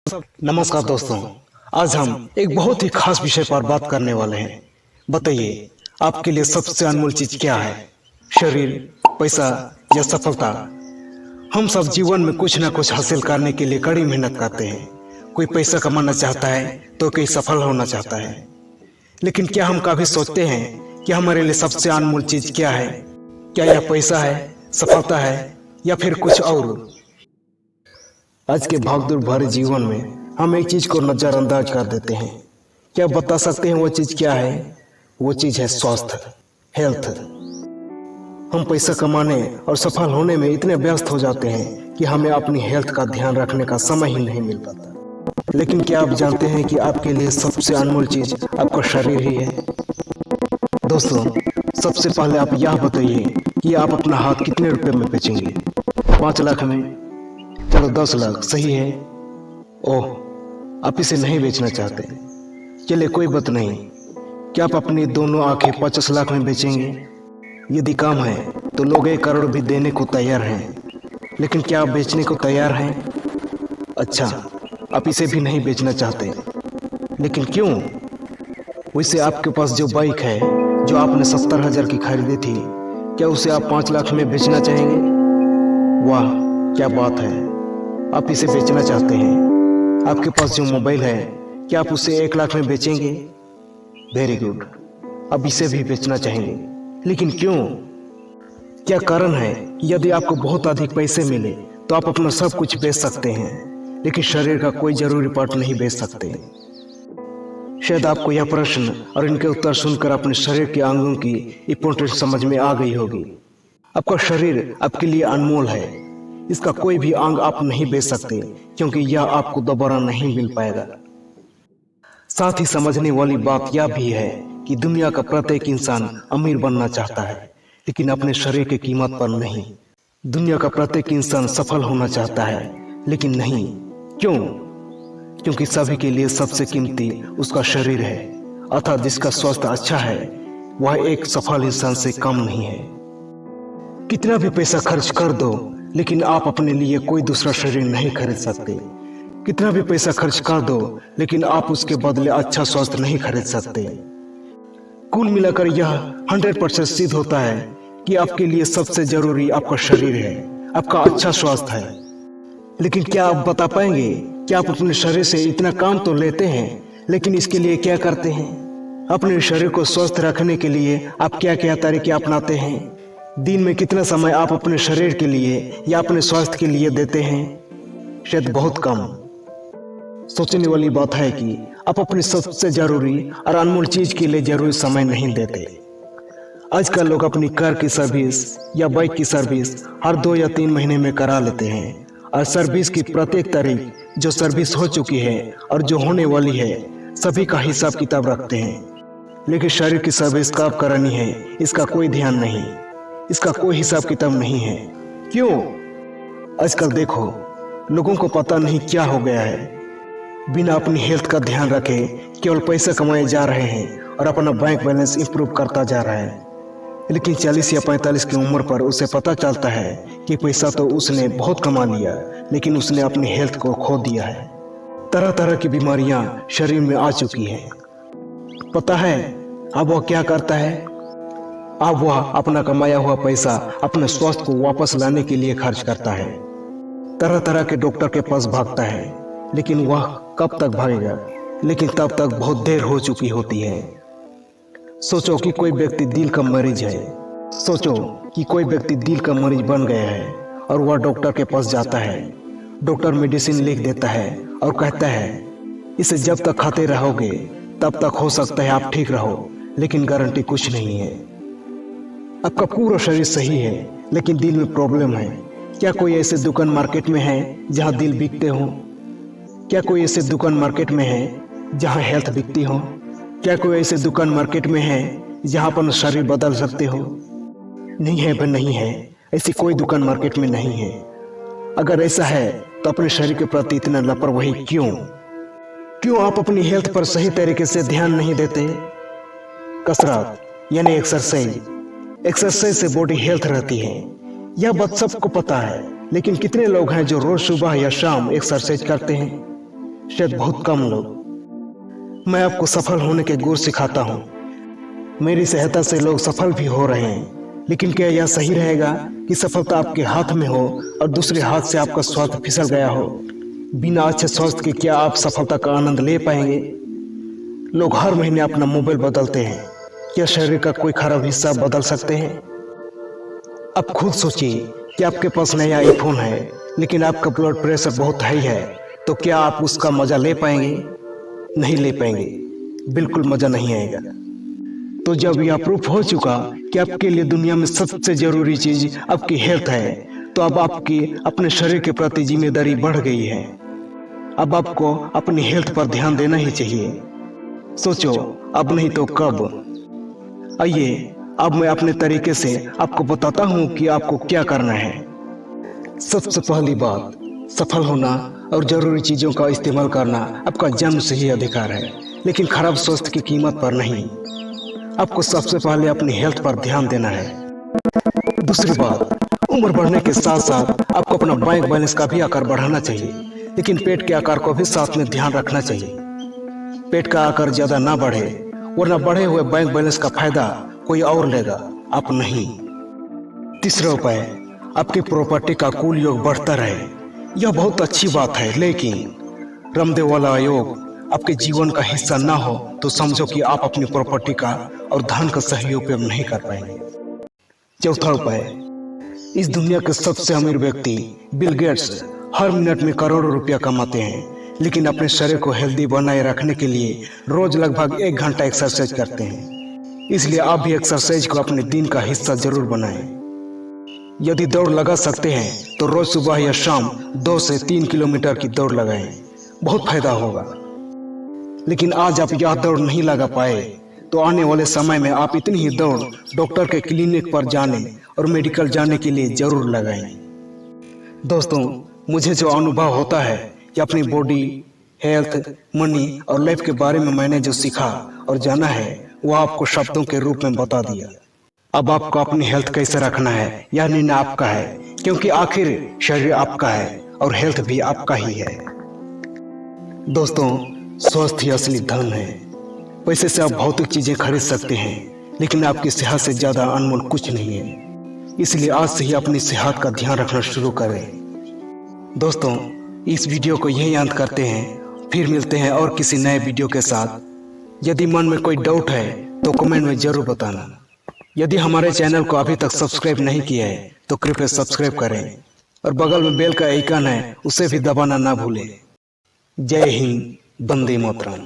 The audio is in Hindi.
नमस्कार दोस्तों। आज हम एक बहुत ही खास विषय पर बात करने वाले हैं। बताइए, आपके लिए सबसे अनमोल चीज क्या है? शरीर, पैसा या सफलता? हम सब जीवन में कुछ ना कुछ हासिल करने के लिए कड़ी मेहनत करते हैं। कोई पैसा कमाना चाहता है तो कोई सफल होना चाहता है। लेकिन क्या हम कभी सोचते हैं कि हमारे लिए सबसे अनमोल चीज क्या है? क्या यह पैसा है, सफलता है या फिर कुछ और? आज के भागदौड़ भरे जीवन में हम एक चीज को नजरअंदाज कर देते हैं। क्या बता सकते हैं वो चीज क्या है? वो चीज है स्वास्थ्य, हेल्थ। हम पैसा कमाने और सफल होने में इतने व्यस्त हो जाते हैं कि हमें अपनी हेल्थ का ध्यान रखने का समय ही नहीं मिल पाता। लेकिन क्या आप जानते हैं कि आपके लिए सबसे अनमोल चीज आपका शरीर ही है? दोस्तों, सबसे पहले आप यह बताइए कि आप अपना हाथ कितने रुपए में बेचेंगे? 5 लाख में? चलो 10 लाख सही है। ओह, आप इसे नहीं बेचना चाहते। चलिए कोई बात नहीं। क्या आप अपनी दोनों आंखें 50 लाख में बेचेंगे? यदि काम है तो लोग 1 करोड़ भी देने को तैयार हैं। लेकिन क्या आप बेचने को तैयार हैं? अच्छा, आप इसे भी नहीं बेचना चाहते। लेकिन क्यों? वैसे आपके पास जो बाइक है, जो आपने 70,000 की खरीदी थी, क्या उसे आप 5 लाख में बेचना चाहेंगे? वाह, क्या बात है, आप इसे बेचना चाहते हैं। आपके पास जो मोबाइल है, क्या आप उसे 1 लाख में बेचेंगे? वेरी गुड, आप इसे भी बेचना चाहेंगे। लेकिन क्यों? क्या कारण है? यदि आपको बहुत अधिक पैसे मिले तो आप अपना सब कुछ बेच सकते हैं, लेकिन शरीर का कोई जरूरी पार्ट नहीं बेच सकते। शायद आपको यह प्रश्न और इनके उत्तर सुनकर अपने शरीर के अंगों की इंपॉर्टेंस समझ में आ गई होगी। आपका शरीर आपके लिए अनमोल है। इसका कोई भी अंग आप नहीं बेच सकते, क्योंकि यह आपको दोबारा नहीं मिल पाएगा। साथ ही समझने वाली बात यह भी है कि दुनिया का प्रत्येक इंसान अमीर बनना चाहता है, लेकिन अपने शरीर की कीमत पर नहीं। दुनिया का प्रत्येक इंसान सफल होना चाहता है, लेकिन नहीं। क्यों? क्योंकि सभी के लिए सबसे कीमती उसका शरीर है, अर्थात जिसका स्वास्थ्य अच्छा है वह एक सफल इंसान से कम नहीं है। कितना भी पैसा खर्च कर दो, लेकिन आप अपने लिए कोई दूसरा शरीर नहीं खरीद सकते। कितना भी पैसा खर्च कर दो, लेकिन आप उसके बदले अच्छा स्वास्थ्य नहीं खरीद सकते। कुल मिलाकर यह 100% सिद्ध होता है कि आपके लिए सबसे जरूरी आपका शरीर है, आपका अच्छा स्वास्थ्य है। लेकिन क्या आप बता पाएंगे कि आप अपने शरीर से इतना काम तो लेते हैं, लेकिन इसके लिए क्या करते हैं? अपने शरीर को स्वस्थ रखने के लिए आप क्या क्या तरीके अपनाते हैं? दिन में कितना समय आप अपने शरीर के लिए या अपने स्वास्थ्य के लिए देते हैं? शायद बहुत कम। सोचने वाली बात है कि आप अपनी सबसे जरूरी और अनमोल चीज के लिए जरूरी समय नहीं देते। आजकल लोग अपनी कार की सर्विस या बाइक की सर्विस हर 2 या 3 महीने में करा लेते हैं, और सर्विस की प्रत्येक तारीख, जो सर्विस हो चुकी है और जो होने वाली है, सभी का हिसाब किताब रखते हैं। लेकिन शरीर की सर्विस कब करानी है, इसका कोई ध्यान नहीं, इसका कोई हिसाब किताब नहीं है। क्यों? आजकल देखो, लोगों को पता नहीं क्या हो गया है। बिना अपनी हेल्थ का ध्यान रखे केवल पैसा कमाए जा रहे हैं और अपना बैंक बैलेंस इंप्रूव करता जा रहा है। लेकिन 40 या 45 की उम्र पर उसे पता चलता है कि पैसा तो उसने बहुत कमा लिया, लेकिन उसने अपनी हेल्थ को खो दिया है। तरह तरह की बीमारियां शरीर में आ चुकी हैं। पता है अब वह क्या करता है? अब वह अपना कमाया हुआ पैसा अपने स्वास्थ्य को वापस लाने के लिए खर्च करता है। तरह तरह के डॉक्टर के पास भागता है, लेकिन वह कब तक भागेगा? लेकिन तब तक बहुत देर हो चुकी होती है। सोचो कि कोई व्यक्ति दिल का मरीज है। सोचो कि कोई व्यक्ति दिल का मरीज बन गया है और वह डॉक्टर के पास जाता है। डॉक्टर मेडिसिन लिख देता है और कहता है, इसे जब तक खाते रहोगे तब तक हो सकता है आप ठीक रहो, लेकिन गारंटी कुछ नहीं है। आपका पूरा शरीर सही है, लेकिन दिल में प्रॉब्लम है। क्या कोई ऐसे दुकान मार्केट में है जहां दिल बिकते हो? क्या कोई ऐसे दुकान मार्केट में है जहां हेल्थ बिकती हो? क्या कोई ऐसे दुकान मार्केट में है जहां अपन शरीर बदल सकते हो? नहीं है भाई, नहीं है। ऐसी कोई दुकान मार्केट में नहीं है। अगर ऐसा है तो अपने शरीर के प्रति इतना लापरवाही क्यों? क्यों आप अपनी हेल्थ पर सही तरीके से ध्यान नहीं देते? कसरत यानी एक्सरसाइज से बॉडी हेल्थ रहती है। यह बात सबको पता है, लेकिन कितने लोग हैं जो रोज सुबह या शाम एक्सरसाइज करते हैं? शायद बहुत कम लोग। मैं आपको सफल होने के गुर सिखाता हूँ। मेरी सहायता से लोग सफल भी हो रहे हैं, लेकिन क्या यह सही रहेगा कि सफलता आपके हाथ में हो और दूसरे हाथ से आपका स्वास्थ्य फिसल गया हो? बिना अच्छे स्वास्थ्य के क्या आप सफलता का आनंद ले पाएंगे? लोग हर महीने अपना मोबाइल बदलते हैं, क्या शरीर का कोई खराब हिस्सा बदल सकते हैं? अब खुद सोचिए कि आपके पास नया आईफोन है, लेकिन आपका ब्लड प्रेशर बहुत हाई है, तो क्या आप उसका मजा ले पाएंगे? नहीं ले पाएंगे, बिल्कुल मजा नहीं आएगा। तो जब यह प्रूफ हो चुका कि आपके लिए दुनिया में सबसे जरूरी चीज आपकी हेल्थ है, तो अब आपकी अपने शरीर के प्रति जिम्मेदारी बढ़ गई है। अब आपको अपनी हेल्थ पर ध्यान देना ही चाहिए। सोचो, अब नहीं तो कब? आइए अब मैं अपने तरीके से आपको बताता हूँ कि आपको क्या करना है। सबसे पहली बात, सफल होना और जरूरी चीजों का इस्तेमाल करना आपका जन्म से ही अधिकार है, लेकिन खराब स्वास्थ्य की कीमत पर नहीं। आपको सबसे पहले अपनी हेल्थ पर ध्यान देना है। दूसरी बात, उम्र बढ़ने के साथ साथ आपको अपना बैंक बैलेंस का भी आकार बढ़ाना चाहिए, लेकिन पेट के आकार को भी साथ में ध्यान रखना चाहिए। पेट का आकार ज्यादा ना बढ़े, वरना बढ़े हुए बैंक बैलेंस का फायदा कोई और लेगा, आप नहीं। तीसरा उपाय, आपकी प्रॉपर्टी का कुल योग बढ़ता रहे। यह बहुत अच्छी बात है, लेकिन रामदेव वाला योग आपके जीवन का हिस्सा ना हो तो समझो कि आप अपनी प्रॉपर्टी का और धन का सही उपयोग नहीं कर पाएंगे। चौथा उपाय, इस दुनिया के सबसे अमीर व्यक्ति बिल गेट्स हर मिनट में करोड़ों रुपया कमाते हैं, लेकिन अपने शरीर को हेल्दी बनाए रखने के लिए रोज लगभग 1 घंटा एक्सरसाइज करते हैं। इसलिए आप भी एक्सरसाइज को अपने दिन का हिस्सा जरूर बनाएं। यदि दौड़ लगा सकते हैं तो रोज सुबह या शाम 2 से 3 किलोमीटर की दौड़ लगाएं, बहुत फायदा होगा। लेकिन आज आप यह दौड़ नहीं लगा पाए तो आने वाले समय में आप इतनी ही दौड़ डॉक्टर के क्लिनिक पर जाने और मेडिकल जाने के लिए जरूर लगाएं। दोस्तों, मुझे जो अनुभव होता है कि अपनी बॉडी, हेल्थ, मनी और लाइफ के बारे में मैंने जो सीखा और जाना है, वो आपको शब्दों के रूप में बता दिया। अब आपको अपनी हेल्थ कैसे रखना है यह निर्णय आपका है, क्योंकि आखिर शरीर आपका है और हेल्थ भी आपका ही है। दोस्तों, स्वास्थ्य ही असली धन है। पैसे से आप भौतिक चीजें खरीद सकते हैं, लेकिन आपकी सेहत से ज्यादा अनमोल कुछ नहीं है। इसलिए आज से ही अपनी सेहत का ध्यान रखना शुरू करें। दोस्तों, इस वीडियो को यही अंत करते हैं, फिर मिलते हैं और किसी नए वीडियो के साथ। यदि मन में कोई डाउट है तो कमेंट में जरूर बताना। यदि हमारे चैनल को अभी तक सब्सक्राइब नहीं किया है तो कृपया सब्सक्राइब करें और बगल में बेल का आइकन है, उसे भी दबाना ना भूलें। जय हिंद, वंदे मातरम।